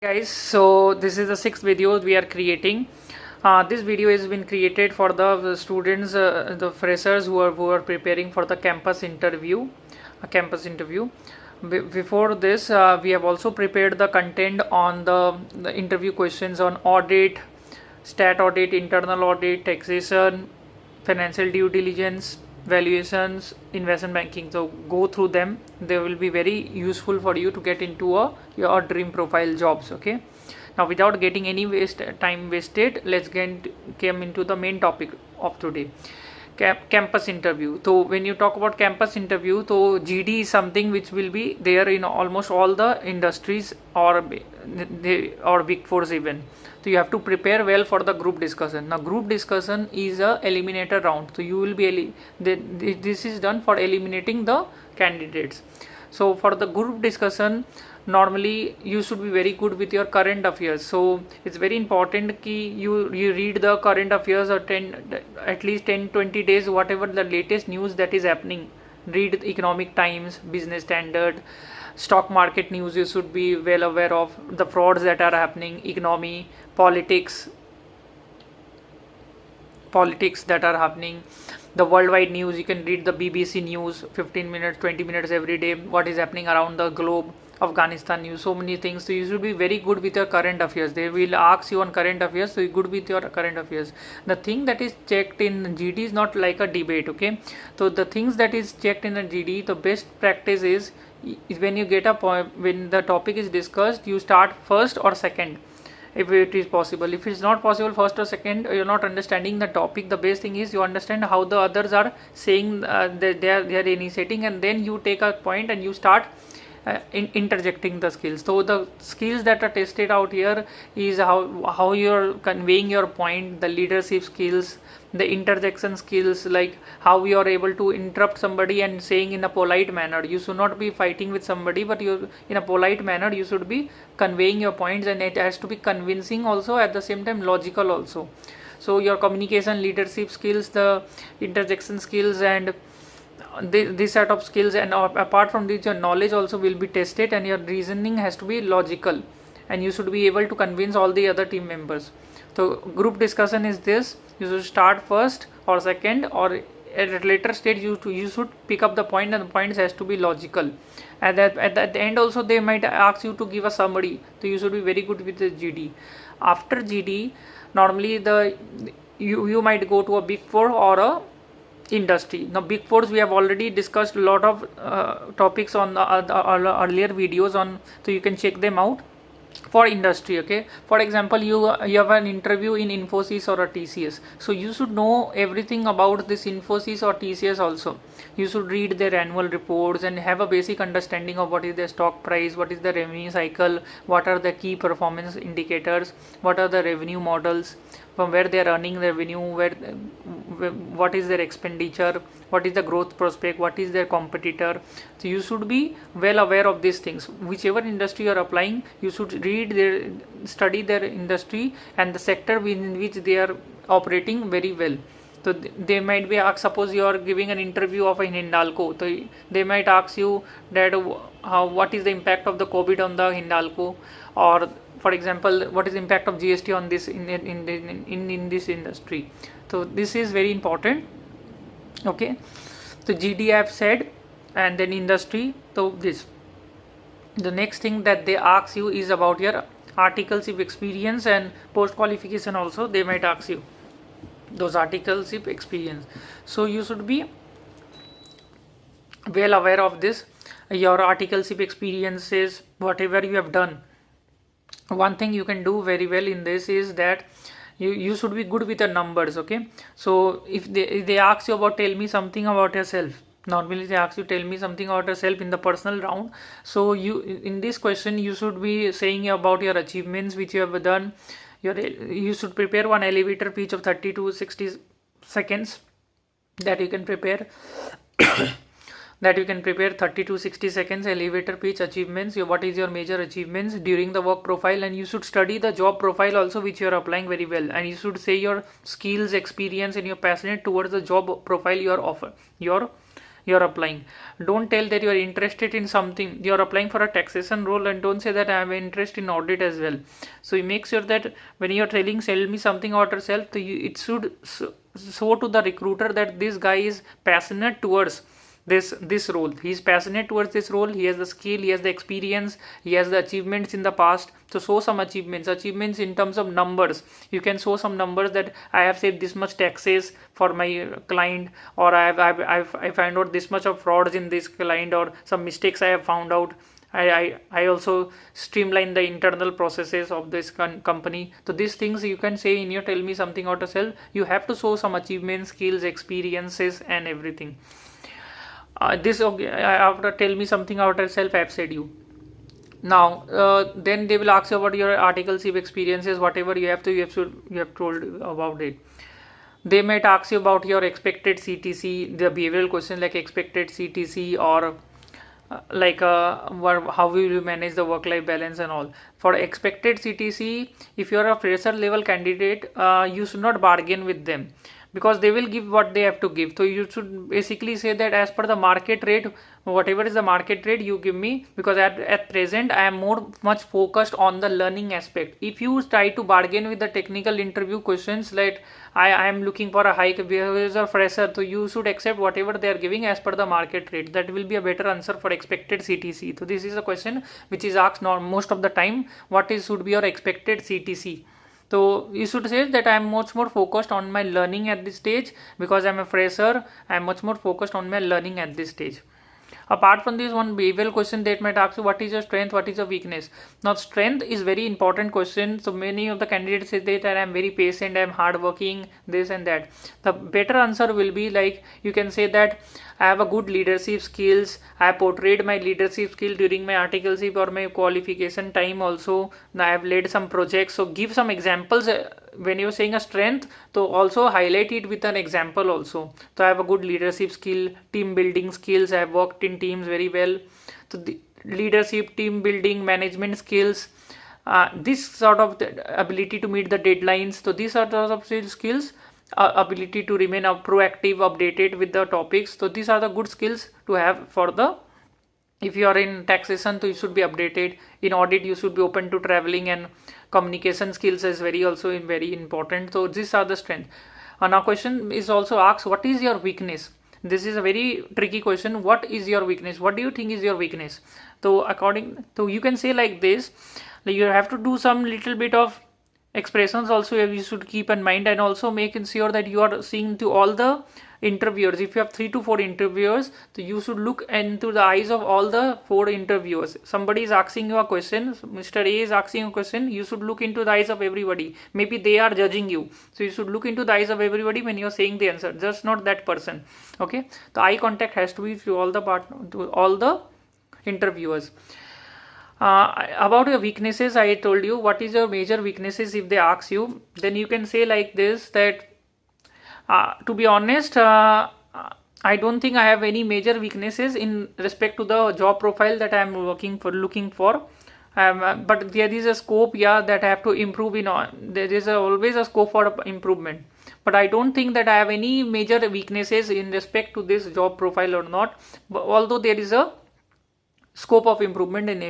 Guys, so this is the sixth video we are creating. This video has been created for the students, the freshers who are preparing for the campus interview. Before this, we have also prepared the content on the interview questions on audit, stat audit, internal audit, taxation, financial due diligence, valuations, investment banking. So go through them. They will be very useful for you to get into your dream profile jobs. Okay. Now without getting any time wasted, let's come into the main topic of today. Campus interview. So when you talk about campus interview, so GD is something which will be there in almost all the industries or big fours even. So you have to prepare well for the group discussion. Now group discussion is a eliminator round. So you will be this is done for eliminating the candidates. So for the group discussion, normally you should be very good with your current affairs. So it's very important ki you read the current affairs or at least 10-20 days, whatever the latest news that is happening. Read Economic Times, Business Standard, stock market news. You should be well aware of the frauds that are happening, economy, politics that are happening, the worldwide news. You can read the BBC news 15 minutes, 20 minutes every day, what is happening around the globe, Afghanistan news, so many things. So you should be very good with your current affairs. They will ask you on current affairs, so you're good with your current affairs. The thing that is checked in GD is not like a debate. Okay, so the things that is checked in a GD, the best practice is when you get a point, when the topic is discussed, you start first or second if it is possible. If it's not possible first or second, you're not understanding the topic. The best thing is you understand how the others are saying, that they are initiating, and then you take a point and you start interjecting the skills. So the skills that are tested out here is how you're conveying your point, the leadership skills, the interjection skills, like how you are able to interrupt somebody and saying in a polite manner. You should not be fighting with somebody, but you in a polite manner you should be conveying your points, and it has to be convincing also, at the same time logical also. So your communication, leadership skills, the interjection skills, and this set of skills, and apart from this your knowledge also will be tested, and your reasoning has to be logical, and you should be able to convince all the other team members. So group discussion is this: you should start first or second, or at a later stage you should pick up the point, and the points has to be logical. And at the end also they might ask you to give a summary, so you should be very good with the GD. After GD, normally you might go to a big four or a industry. Now big fours, we have already discussed a lot of topics on the earlier videos on, so you can check them out. For industry, okay, for example, you have an interview in Infosys or a TCS, so you should know everything about this Infosys or TCS also. You should read their annual reports and have a basic understanding of what is their stock price, what is the revenue cycle, what are the key performance indicators, what are the revenue models, from where they are earning revenue, what is their expenditure, what is the growth prospect, what is their competitor. So you should be well aware of these things. Whichever industry you are applying, you should study their industry and the sector in which they are operating very well. So they might be asked, suppose you are giving an interview of a Hindalco, so they might ask you that what is the impact of the COVID on the Hindalco, or for example, what is the impact of GST on this in this industry. So this is very important. Okay, so GD I have said, and then industry. So the next thing that they ask you is about your articleship experience, and post qualification also they might ask you those articleship experience. So you should be well aware of this, your articleship experiences, whatever you have done. One thing you can do very well in this is that you should be good with the numbers. Okay, so if they ask you about, tell me something about yourself, normally they ask you, tell me something about yourself in the personal round. So you, in this question, you should be saying about your achievements which you have done. You should prepare one elevator pitch of 30 to 60 seconds that you can prepare. That you can prepare 30 to 60 seconds elevator pitch achievements. What is your major achievements during the work profile, and you should study the job profile also which you are applying very well, and you should say your skills, experience, and you're passionate towards the job profile you are you're applying. Don't tell that you're interested in something. You're applying for a taxation role, and don't say that I have interest in audit as well. So you make sure that when you're telling sell me something about yourself, it should show to the recruiter that this guy is passionate towards this role. He's passionate towards this role. He has the skill, he has the experience, he has the achievements in the past. So show some achievements in terms of numbers. You can show some numbers that I have saved this much taxes for my client, or I find out this much of frauds in this client, or some mistakes I have found out. I also streamline the internal processes of this company. So these things you can say in your tell me something about yourself. You have to show some achievements, skills, experiences, and everything. After tell me something about yourself, I've said you. Now then they will ask you about your articleship experiences, whatever you have told about it. They might ask you about your expected CTC, the behavioral question like expected CTC, or how will you manage the work-life balance and all. For expected CTC, if you are a fresher level candidate, you should not bargain with them, because they will give what they have to give. So you should basically say that as per the market rate, whatever is the market rate you give me, because at present I am much focused on the learning aspect. If you try to bargain with the technical interview questions like I am looking for a hike as a fresher, so you should accept whatever they are giving as per the market rate. That will be a better answer for expected CTC. So this is a question which is asked most of the time. Should be your expected CTC? So you should say that I am much more focused on my learning at this stage, because I am a fresher. I am much more focused on my learning at this stage. Apart from this, one behavioral question that might ask you, what is your strength, what is your weakness? Now strength is very important question. So many of the candidates say that I am very patient, I am hardworking, this and that. The better answer will be like, you can say that I have a good leadership skills. I have portrayed my leadership skill during my articleship or my qualification time also. I have led some projects. So give some examples when you're saying a strength. So also highlight it with an example also. So I have a good leadership skill, team building skills. I have worked in teams very well. So the leadership, team building, management skills. This sort of ability to meet the deadlines. So these are the skills. Ability to remain proactive, updated with the topics. So these are the good skills to have for the, if you are in taxation, so you should be updated. In audit, you should be open to traveling, and communication skills is very important. So these are the strengths. Now question is also asked, what is your weakness? This is a very tricky question. What is your weakness? What do you think is your weakness? So you can say like this, you have to do some little bit of expressions also you should keep in mind, and also make sure that you are seeing to all the interviewers. If you have 3 to 4 interviewers, so you should look into the eyes of all the 4 interviewers. Somebody is asking you a question, Mr. A is asking a question, you should look into the eyes of everybody. Maybe they are judging you, so you should look into the eyes of everybody when you are saying the answer, just not that person. Okay, the eye contact has to be to all the interviewers. About your weaknesses, I told you what is your major weaknesses. If they ask you, then you can say like this, that to be honest, I don't think I have any major weaknesses in respect to the job profile that I am looking for. But there is a scope, that I have to improve in. There is always a scope for improvement. But I don't think that I have any major weaknesses in respect to this job profile or not. But although there is a scope of improvement in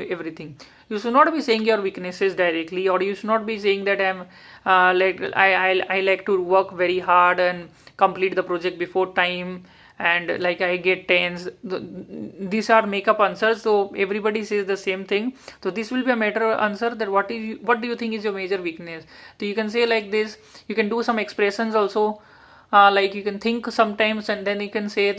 everything. You should not be saying your weaknesses directly, or you should not be saying that I like to work very hard and complete the project before time, and like I get tens. These are make-up answers, so everybody says the same thing. So this will be a matter answer, that what do you think is your major weakness. So you can say like this. You can do some expressions also, like you can think sometimes, and then you can say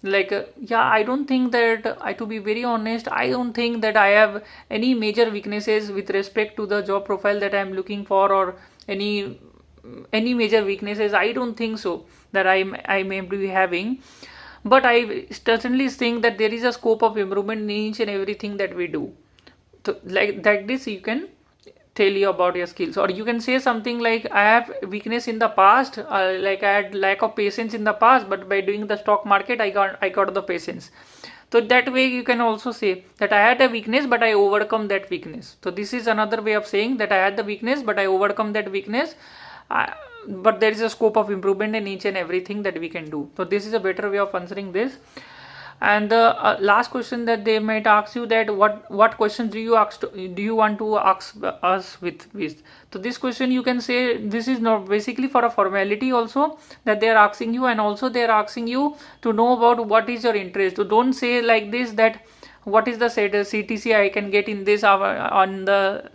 I don't think that, to be very honest, I don't think that I have any major weaknesses with respect to the job profile that I am looking for, or any major weaknesses. I don't think so that I may be having, but I certainly think that there is a scope of improvement in each and everything that we do. So like that, this you can tell you about your skills. Or you can say something like, I have weakness in the past, like I had lack of patience in the past, but by doing the stock market I got the patience. So that way you can also say that I had a weakness but I overcome that weakness. So this is another way of saying that I had the weakness but I overcome that weakness. but there is a scope of improvement in each and everything that we can do. So this is a better way of answering this. And the last question that they might ask you, that what questions do you want to ask us with this. So this question you can say this is not basically for a formality also, that they are asking you, and also they are asking you to know about what is your interest. So don't say like this that what is the CTC I can get in this on the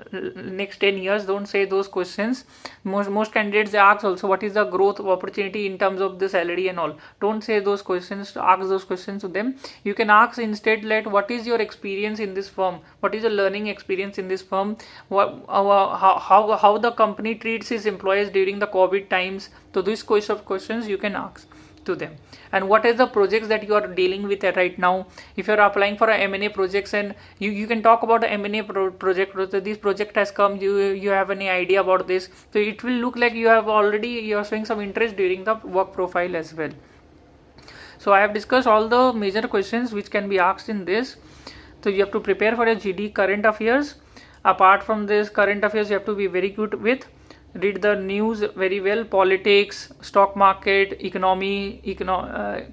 next 10 years. Don't say those questions. Most candidates they ask also what is the growth opportunity in terms of the salary and all. Don't say those questions. Ask those questions to them. You can ask instead like what is your experience in this firm, what is your learning experience in this firm, how the company treats its employees during the COVID times. So these questions you can ask to them. And what is the projects that you are dealing with right now. If you are applying for a M&A projects, and you can talk about the M&A project. This project has come, you have any idea about this. So it will look like you are showing some interest during the work profile as well. So I have discussed all the major questions which can be asked in this. So you have to prepare for a GD current affairs. Apart from this current affairs, you have to be very good with read the news very well, politics, stock market, economy,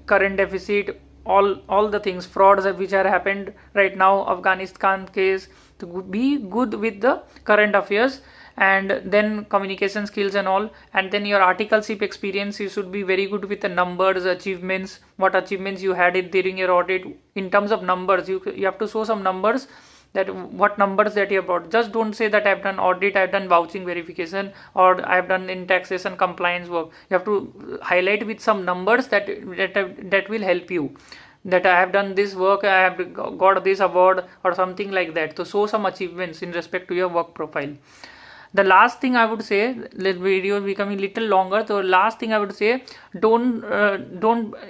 current deficit, all the things, frauds which are happened right now, Afghanistan case. To be good with the current affairs, and then communication skills and all, and then your articleship experience. You should be very good with the numbers, achievements, what achievements you had during your audit. In terms of numbers, you have to show some numbers, that what numbers that you have brought. Just don't say that I've done audit, I've done vouching verification, or I've done in taxation compliance work. You have to highlight with some numbers that will help you, that I have done this work, I have got this award or something like that. So show some achievements in respect to your work profile. The last thing I would say, the video is becoming little longer. So last thing I would say, don't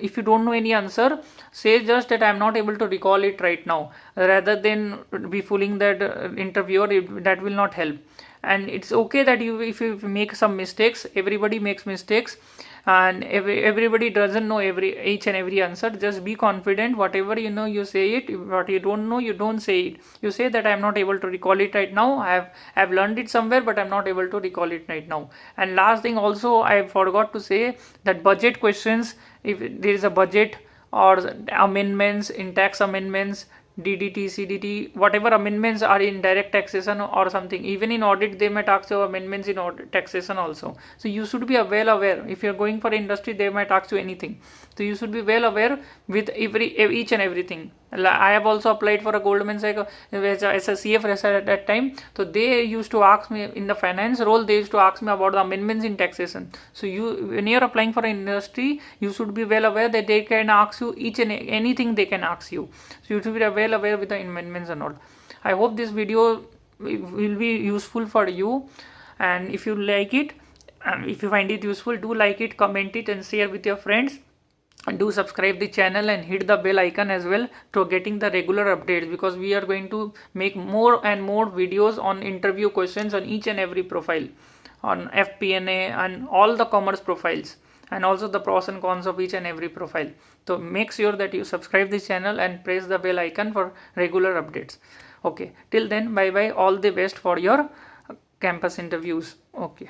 if you don't know any answer, say just that I am not able to recall it right now, rather than be fooling that interviewer. That will not help. And it's okay that if you make some mistakes. Everybody makes mistakes, and everybody doesn't know each and every answer. Just be confident. Whatever you know, you say it. What you don't know, you don't say it. You say that I am not able to recall it right now. I've learned it somewhere, but I'm not able to recall it right now. And last thing also, I forgot to say that budget questions, if there is a budget or amendments in tax amendments, DDT, CDT, whatever amendments are in direct taxation or something. Even in audit, they might ask you amendments in audit taxation also. So you should be well aware. If you're going for industry, they might ask you anything. So you should be well aware with each and everything. I have also applied for a Goldman Sachs as a CFA at that time. So they used to ask me in the finance role. They used to ask me about the amendments in taxation. So when you're applying for an industry, you should be well aware that they can ask you each and anything they can ask you. So you should be well aware with the amendments and all. I hope this video will be useful for you. And if you like it, if you find it useful, do like it, comment it, and share with your friends. And do subscribe the channel and hit the bell icon as well to getting the regular updates, because we are going to make more and more videos on interview questions on each and every profile, on FP&A and all the commerce profiles, and also the pros and cons of each and every profile. So make sure that you subscribe this channel and press the bell icon for regular updates. Okay, till then, bye bye. All the best for your campus interviews. Okay.